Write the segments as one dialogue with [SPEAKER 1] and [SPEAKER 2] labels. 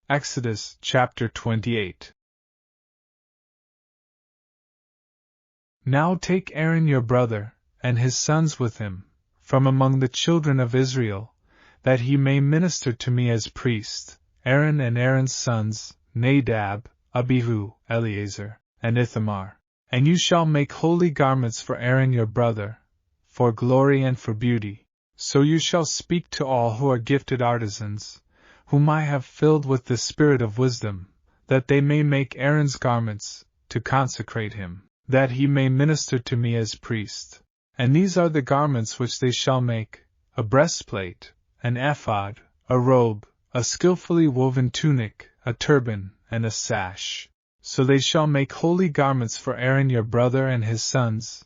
[SPEAKER 1] Exodus chapter 28. Now take Aaron your brother, and his sons with him, from among the children of Israel, that he may minister to me as priest, Aaron and Aaron's sons, Nadab, Abihu, Eleazar, and Ithamar. And you shall make holy garments for Aaron your brother, for glory and for beauty. So you shall speak to all who are gifted artisans, whom I have filled with the spirit of wisdom, that they may make Aaron's garments, to consecrate him, that he may minister to me as priest. And these are the garments which they shall make: a breastplate, an ephod, a robe, a skillfully woven tunic, a turban, and a sash. So they shall make holy garments for Aaron your brother and his sons,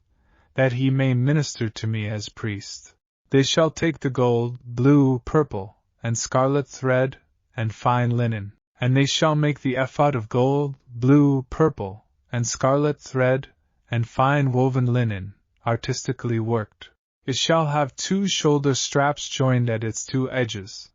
[SPEAKER 1] that he may minister to me as priest. They shall take the gold, blue, purple, and scarlet thread, and fine linen, and they shall make the ephod of gold, blue, purple, and scarlet thread, and fine woven linen, artistically worked. It shall have 2 shoulder straps joined at its 2 edges,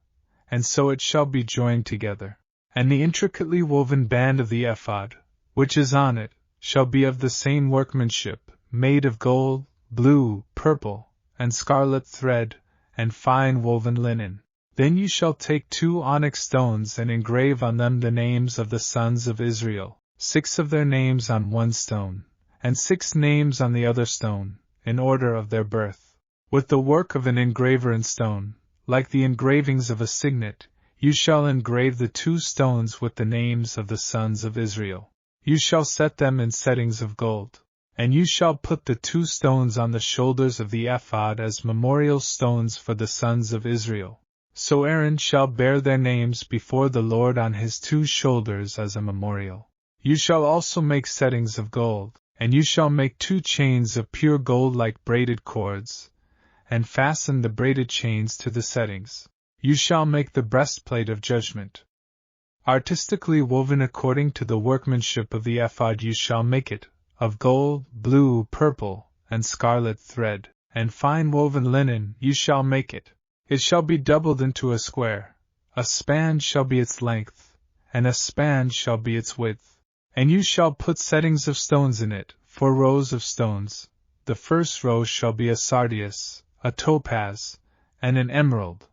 [SPEAKER 1] and so it shall be joined together. And the intricately woven band of the ephod, which is on it, shall be of the same workmanship, made of gold, blue, purple, and scarlet thread, and fine woven linen. Then you shall take 2 onyx stones and engrave on them the names of the sons of Israel, 6 of their names on one stone, and 6 names on the other stone, in order of their birth. With the work of an engraver in stone, like the engravings of a signet, you shall engrave the 2 stones with the names of the sons of Israel. You shall set them in settings of gold. And you shall put the 2 stones on the shoulders of the ephod as memorial stones for the sons of Israel. So Aaron shall bear their names before the Lord on his 2 shoulders as a memorial. You shall also make settings of gold, and you shall make 2 chains of pure gold like braided cords, and fasten the braided chains to the settings. You shall make the breastplate of judgment. Artistically woven according to the workmanship of the ephod you shall make it, of gold, blue, purple, and scarlet thread, and fine woven linen you shall make it. It shall be doubled into a square. A span shall be its length, and a span shall be its width. And you shall put settings of stones in it, 4 rows of stones. The first row shall be a sardius, a topaz, and an emerald.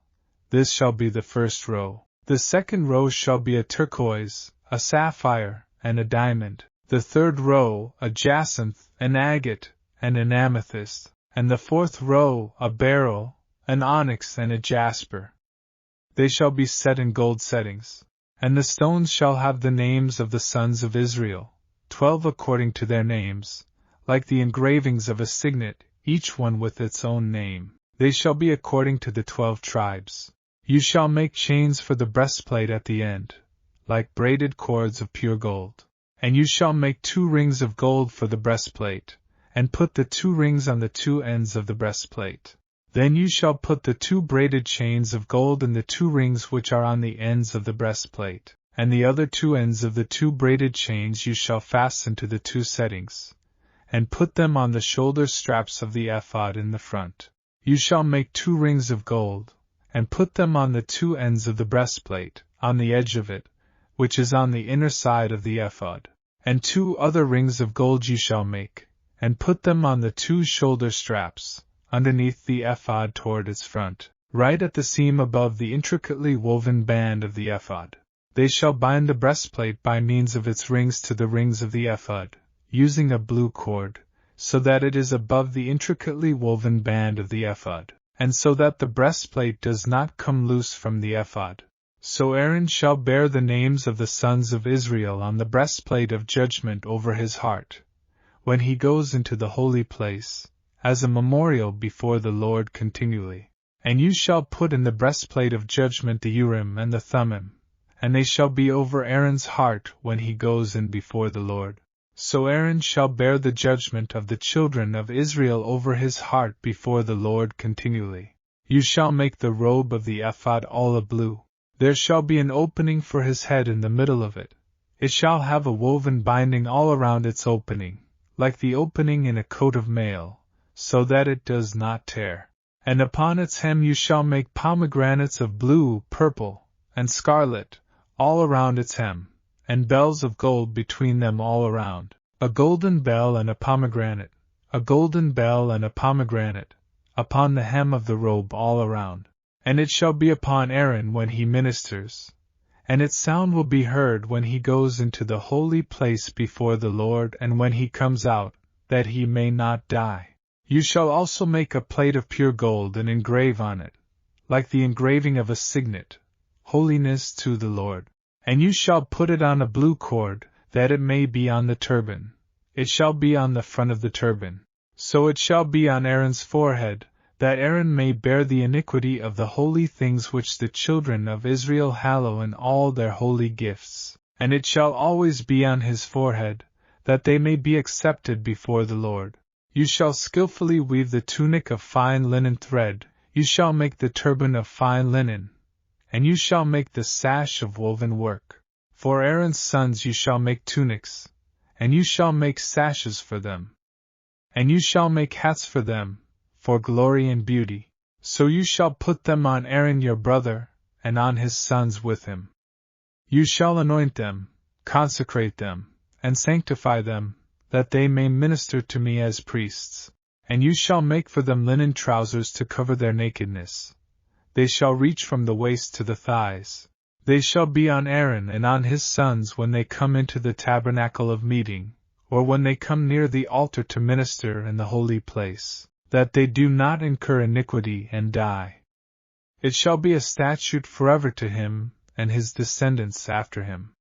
[SPEAKER 1] This shall be the first row. The second row shall be a turquoise, a sapphire, and a diamond. The third row, a jacinth, an agate, and an amethyst, and the fourth row, a beryl, an onyx, and a jasper. They shall be set in gold settings. And the stones shall have the names of the sons of Israel, 12 according to their names, like the engravings of a signet, each one with its own name. They shall be according to the 12 tribes. You shall make chains for the breastplate at the end, like braided cords of pure gold. And you shall make 2 rings of gold for the breastplate, and put the 2 rings on the 2 ends of the breastplate. Then you shall put the 2 braided chains of gold in the 2 rings which are on the ends of the breastplate, and the other 2 ends of the 2 braided chains you shall fasten to the 2 settings, and put them on the shoulder straps of the ephod in the front. You shall make 2 rings of gold, and put them on the 2 ends of the breastplate, on the edge of it, which is on the inner side of the ephod. And 2 other rings of gold you shall make, and put them on the 2 shoulder straps, underneath the ephod toward its front, right at the seam above the intricately woven band of the ephod. They shall bind the breastplate by means of its rings to the rings of the ephod, using a blue cord, so that it is above the intricately woven band of the ephod, and so that the breastplate does not come loose from the ephod. So Aaron shall bear the names of the sons of Israel on the breastplate of judgment over his heart, when he goes into the holy place, as a memorial before the Lord continually. And you shall put in the breastplate of judgment the Urim and the Thummim, and they shall be over Aaron's heart when he goes in before the Lord. So Aaron shall bear the judgment of the children of Israel over his heart before the Lord continually. You shall make the robe of the ephod olive blue. There shall be an opening for his head in the middle of it. It shall have a woven binding all around its opening, like the opening in a coat of mail, so that it does not tear. And upon its hem you shall make pomegranates of blue, purple, and scarlet, all around its hem, and bells of gold between them all around, a golden bell and a pomegranate, a golden bell and a pomegranate, upon the hem of the robe all around. And it shall be upon Aaron when he ministers, and its sound will be heard when he goes into the holy place before the Lord and when he comes out, that he may not die. You shall also make a plate of pure gold and engrave on it, like the engraving of a signet, holiness to the Lord. And you shall put it on a blue cord, that it may be on the turban. It shall be on the front of the turban. So it shall be on Aaron's forehead, that Aaron may bear the iniquity of the holy things which the children of Israel hallow in all their holy gifts. And it shall always be on his forehead, that they may be accepted before the Lord. You shall skillfully weave the tunic of fine linen thread, you shall make the turban of fine linen, and you shall make the sash of woven work. For Aaron's sons you shall make tunics, and you shall make sashes for them. And you shall make hats for them, for glory and beauty. So you shall put them on Aaron your brother, and on his sons with him. You shall anoint them, consecrate them, and sanctify them, that they may minister to me as priests. And you shall make for them linen trousers to cover their nakedness. They shall reach from the waist to the thighs. They shall be on Aaron and on his sons when they come into the tabernacle of meeting, or when they come near the altar to minister in the holy place, that they do not incur iniquity and die. It shall be a statute forever to him and his descendants after him.